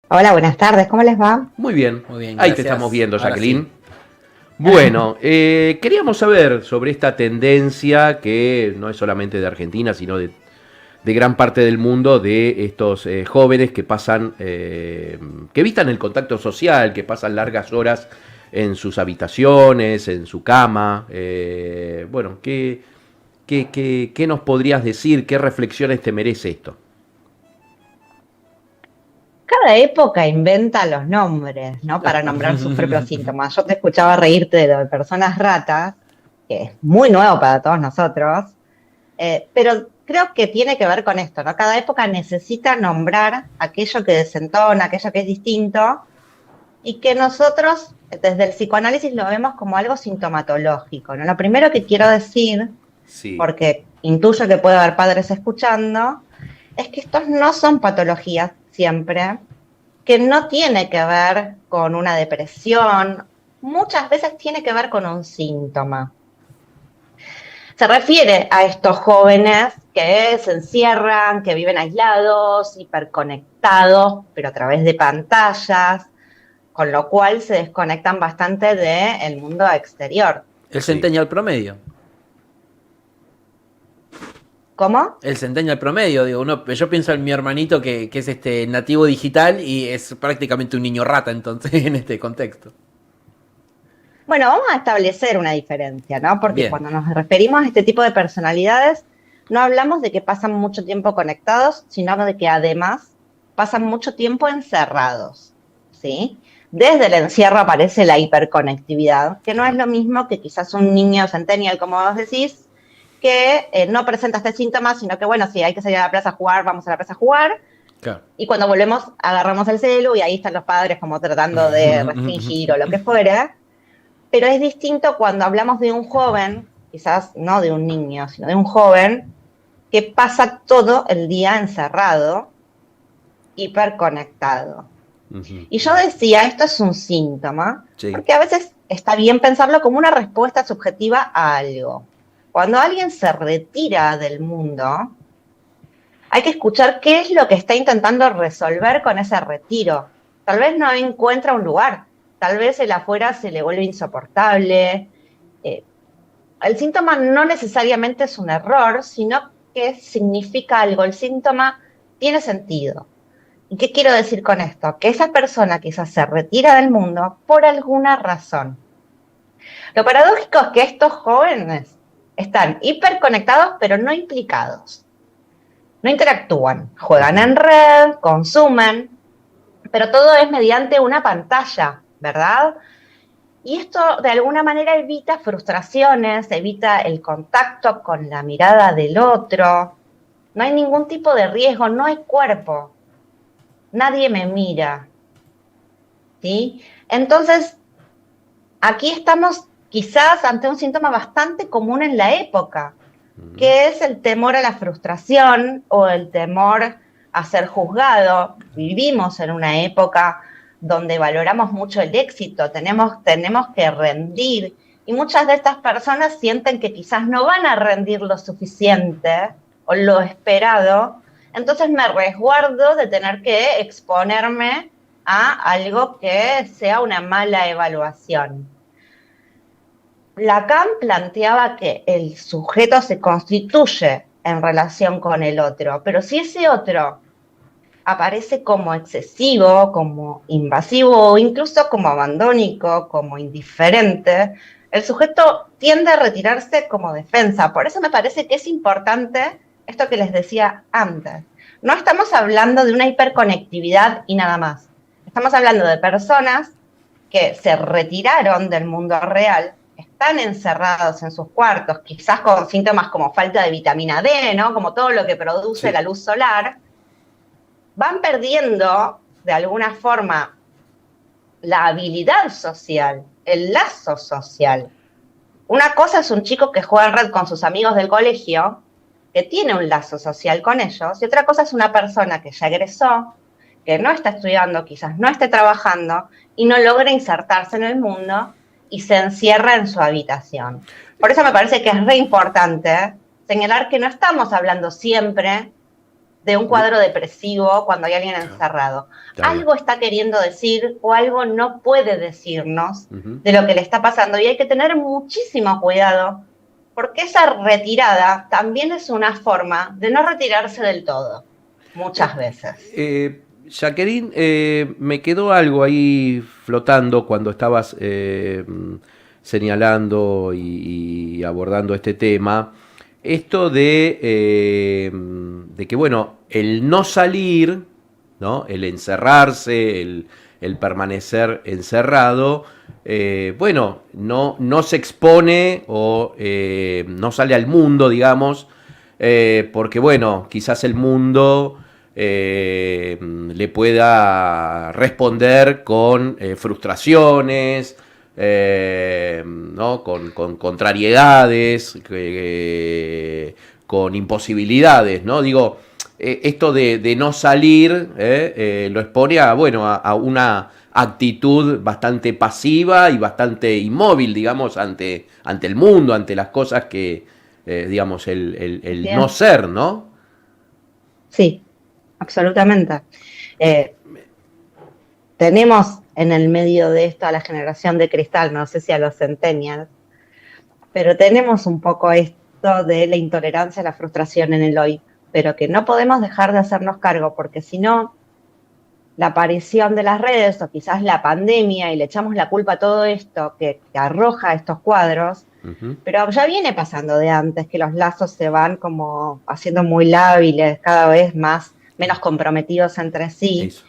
Hola, buenas tardes, ¿cómo les va? Muy bien, Muy bien, ahí te gracias. estamos viendo, Ahora Jacqueline. sí. Bueno, queríamos saber sobre esta tendencia que no es solamente de Argentina, sino de gran parte del mundo, de estos jóvenes que pasan, que evitan el contacto social, que pasan largas horas en sus habitaciones, en su cama. Bueno, ¿qué nos podrías decir? ¿Qué reflexiones te merece esto? Cada época inventa los nombres, ¿no? Para nombrar sus propios síntomas. Yo te escuchaba reírte de lo de personas ratas, que es muy nuevo para todos nosotros, pero creo que tiene que ver con esto, ¿no? Cada época necesita nombrar aquello que desentona, aquello que es distinto, y que nosotros, desde el psicoanálisis, lo vemos como algo sintomatológico, ¿no? Lo primero que quiero decir, Sí. porque intuyo que puede haber padres escuchando, es que estos no son patologías siempre, que no tiene que ver con una depresión, muchas veces tiene que ver con un síntoma. Se refiere a estos jóvenes que se encierran, que viven aislados, hiperconectados, pero a través de pantallas, con lo cual se desconectan bastante del mundo exterior. El Sí. centennial promedio. ¿Cómo? El centennial promedio, digo, yo pienso en mi hermanito que es nativo digital y es prácticamente un niño rata entonces en este contexto. Bueno, vamos a establecer una diferencia, ¿no? Porque Bien. cuando nos referimos a este tipo de personalidades, no hablamos de que pasan mucho tiempo conectados, sino de que además pasan mucho tiempo encerrados, ¿sí? Desde el encierro aparece la hiperconectividad, que no es lo mismo que quizás un niño centennial, como vos decís, que no presenta este síntoma, sino que, bueno, si hay que salir a la plaza a jugar, vamos a la plaza a jugar, Claro. y cuando volvemos agarramos el celu y ahí están los padres como tratando de restringir o lo que fuera, pero es distinto cuando hablamos de un joven, quizás no de un niño, sino de un joven que pasa todo el día encerrado, hiperconectado. Ujú. Y yo decía, esto es un síntoma, Sí. porque a veces está bien pensarlo como una respuesta subjetiva a algo. Cuando alguien se retira del mundo, hay que escuchar qué es lo que está intentando resolver con ese retiro. Tal vez no encuentra un lugar, tal vez el afuera se le vuelve insoportable. Eh, el síntoma no necesariamente es un error, sino que significa algo. El síntoma tiene sentido. ¿Y qué quiero decir con esto? Que esa persona quizás se retira del mundo por alguna razón. Lo paradójico es que estos jóvenes están hiperconectados pero no implicados. No interactúan, juegan Ujú. en red, consumen, pero todo es mediante una pantalla, ¿verdad? Y esto de alguna manera evita frustraciones, evita el contacto con la mirada del otro. No hay ningún tipo de riesgo, no hay cuerpo, nadie me mira, ¿sí? Entonces, aquí estamos quizás ante un síntoma bastante común en la época, Ujú. que es el temor a la frustración o el temor a ser juzgado. Vivimos en una época donde valoramos mucho el éxito, tenemos que rendir y muchas de estas personas sienten que quizás no van a rendir lo suficiente o lo esperado, entonces me resguardo de tener que exponerme a algo que sea una mala evaluación. Lacan planteaba que el sujeto se constituye en relación con el otro, pero si ese otro aparece como excesivo, como invasivo o incluso como abandónico, como indiferente, el sujeto tiende a retirarse como defensa. Por eso me parece que es importante esto que les decía antes. No estamos hablando de una hiperconectividad y nada más. Estamos hablando de personas que se retiraron del mundo real, están encerrados en sus cuartos, quizás con síntomas como falta de vitamina D, ¿no? Como todo lo que produce la Sí. luz solar, van perdiendo de alguna forma la habilidad social, el lazo social. Una cosa es un chico que juega en red con sus amigos del colegio, que tiene un lazo social con ellos, y otra cosa es una persona que ya egresó, que no está estudiando, quizás no esté trabajando y no logra insertarse en el mundo y se encierra en su habitación. Por eso me parece que es re importante señalar que no estamos hablando siempre de un cuadro depresivo cuando hay alguien encerrado. Algo está queriendo decir o algo no puede decirnos de lo que le está pasando y hay que tener muchísimo cuidado porque esa retirada también es una forma de no retirarse del todo, muchas veces. Jacqueline, me quedó algo ahí flotando cuando estabas señalando y abordando este tema. Esto de que, bueno, el no salir, ¿no? El encerrarse, el permanecer encerrado, bueno, no se expone o no sale al mundo, digamos, porque, bueno, quizás el mundo le pueda responder con frustraciones, ¿no? Con contrariedades, con imposibilidades, ¿no? Digo, esto de no salir lo expone a, bueno, a una actitud bastante pasiva y bastante inmóvil, digamos, ante el mundo, ante las cosas que, digamos, el no ser, ¿no? Sí, absolutamente. Tenemos en el medio de esto a la generación de cristal, no sé si a los centennials, pero tenemos un poco esto de la intolerancia a la frustración en el hoy, pero que no podemos dejar de hacernos cargo, porque si no, la aparición de las redes o quizás la pandemia, y le echamos la culpa a todo esto que arroja estos cuadros, pero ya viene pasando de antes, que los lazos se van como haciendo muy lábiles, cada vez menos comprometidos entre sí. Eso.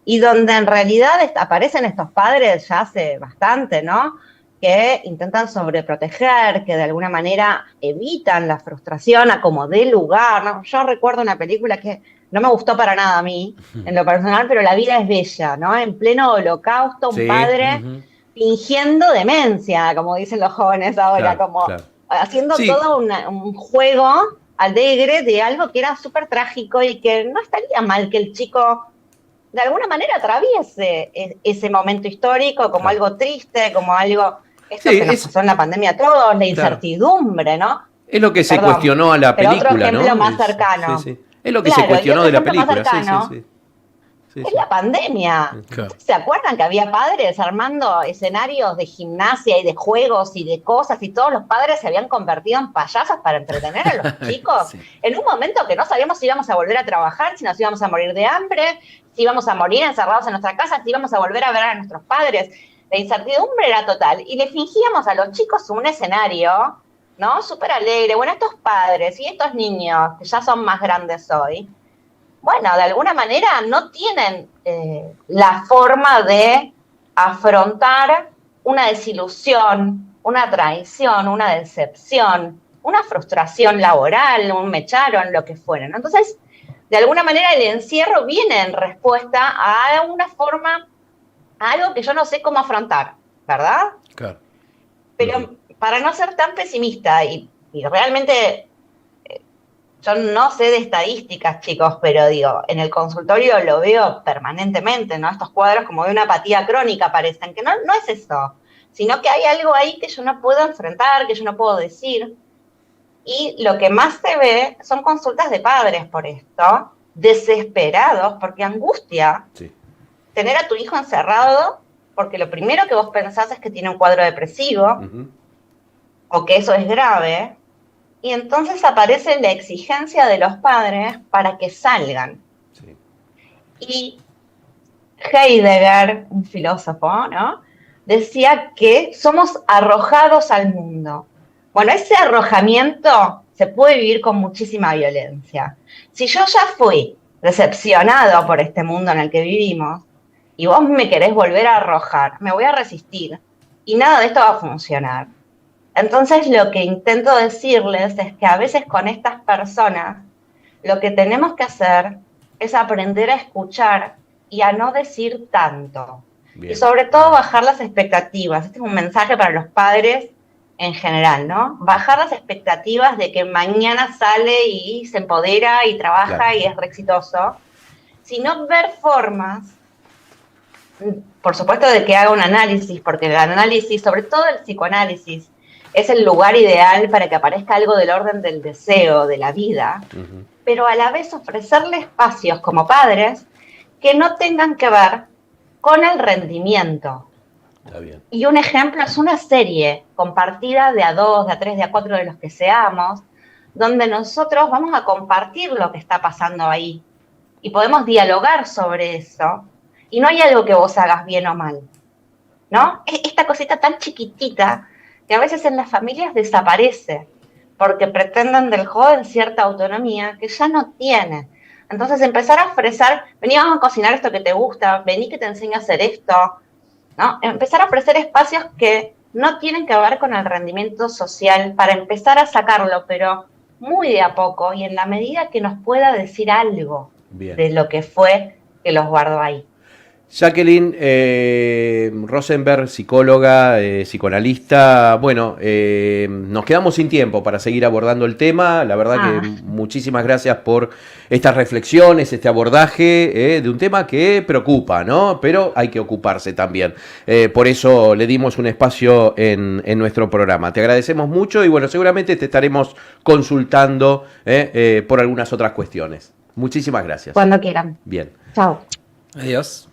Y donde en realidad aparecen estos padres ya hace bastante, ¿no? Que intentan sobreproteger, que de alguna manera evitan la frustración a como dé lugar, ¿no? Yo recuerdo una película que no me gustó para nada a mí, en lo personal, pero La vida es bella, ¿no? En pleno holocausto, un padre fingiendo demencia, como dicen los jóvenes ahora, como haciendo todo un juego alegre de algo que era súper trágico y que no estaría mal que el chico de alguna manera atraviese ese momento histórico como algo triste, como algo, esto que nos pasó en la pandemia a todos, la incertidumbre, ¿no? Es lo que se cuestionó a la película, otro ejemplo ¿no? más cercano. Es lo que se cuestionó de la película, es la pandemia. ¿Se acuerdan que había padres armando escenarios de gimnasia y de juegos y de cosas y todos los padres se habían convertido en payasos para entretener a los chicos? En un momento que no sabíamos si íbamos a volver a trabajar, si nos íbamos a morir de hambre, si íbamos a morir encerrados en nuestra casa, si íbamos a volver a ver a nuestros padres. La incertidumbre era total y le fingíamos a los chicos un escenario, ¿no? Súper alegre. Bueno, estos padres y estos niños que ya son más grandes hoy, bueno, de alguna manera no tienen la forma de afrontar una desilusión, una traición, una decepción, una frustración laboral, un me echaron, lo que fuera, ¿no? Entonces, de alguna manera el encierro viene en respuesta a una forma, a algo que yo no sé cómo afrontar, ¿verdad? Claro. Pero para no ser tan pesimista y realmente... Yo no sé de estadísticas, chicos, pero digo, en el consultorio lo veo permanentemente, ¿no? Estos cuadros como de una apatía crónica parecen, que no es eso, sino que hay algo ahí que yo no puedo enfrentar, que yo no puedo decir. Y lo que más se ve son consultas de padres por esto, desesperados, porque angustia tener a tu hijo encerrado, porque lo primero que vos pensás es que tiene un cuadro depresivo, o que eso es grave. Y entonces aparece la exigencia de los padres para que salgan. Sí. Y Heidegger, un filósofo, ¿no? Decía que somos arrojados al mundo. Bueno, ese arrojamiento se puede vivir con muchísima violencia. Si yo ya fui decepcionado por este mundo en el que vivimos y vos me querés volver a arrojar, me voy a resistir y nada de esto va a funcionar. Entonces, lo que intento decirles es que a veces con estas personas lo que tenemos que hacer es aprender a escuchar y a no decir tanto. Bien. Y sobre todo bajar las expectativas. Este es un mensaje para los padres en general, ¿no? Bajar las expectativas de que mañana sale y se empodera y trabaja y es re exitoso, sino ver formas, por supuesto, de que haga un análisis, porque el análisis, sobre todo el psicoanálisis, es el lugar ideal para que aparezca algo del orden del deseo, de la vida, pero a la vez ofrecerle espacios como padres que no tengan que ver con el rendimiento. Está bien. Y un ejemplo es una serie compartida de a 2, de a 3, de a 4 de los que seamos, donde nosotros vamos a compartir lo que está pasando ahí y podemos dialogar sobre eso y no hay algo que vos hagas bien o mal, ¿no? Esta cosita tan chiquitita que a veces en las familias desaparece porque pretenden del joven cierta autonomía que ya no tiene. Entonces empezar a ofrecer, vení, vamos a cocinar esto que te gusta, vení que te enseño a hacer esto, ¿no? Empezar a ofrecer espacios que no tienen que ver con el rendimiento social para empezar a sacarlo, pero muy de a poco y en la medida que nos pueda decir algo Bien. de lo que fue que los guardó ahí. Jacqueline Rosenberg, psicóloga, psicoanalista. Bueno, nos quedamos sin tiempo para seguir abordando el tema. La verdad que muchísimas gracias por estas reflexiones, este abordaje de un tema que preocupa, ¿no? Pero hay que ocuparse también. Por eso le dimos un espacio en nuestro programa. Te agradecemos mucho y bueno, seguramente te estaremos consultando por algunas otras cuestiones. Muchísimas gracias. Cuando quieran. Bien. Chao. Adiós.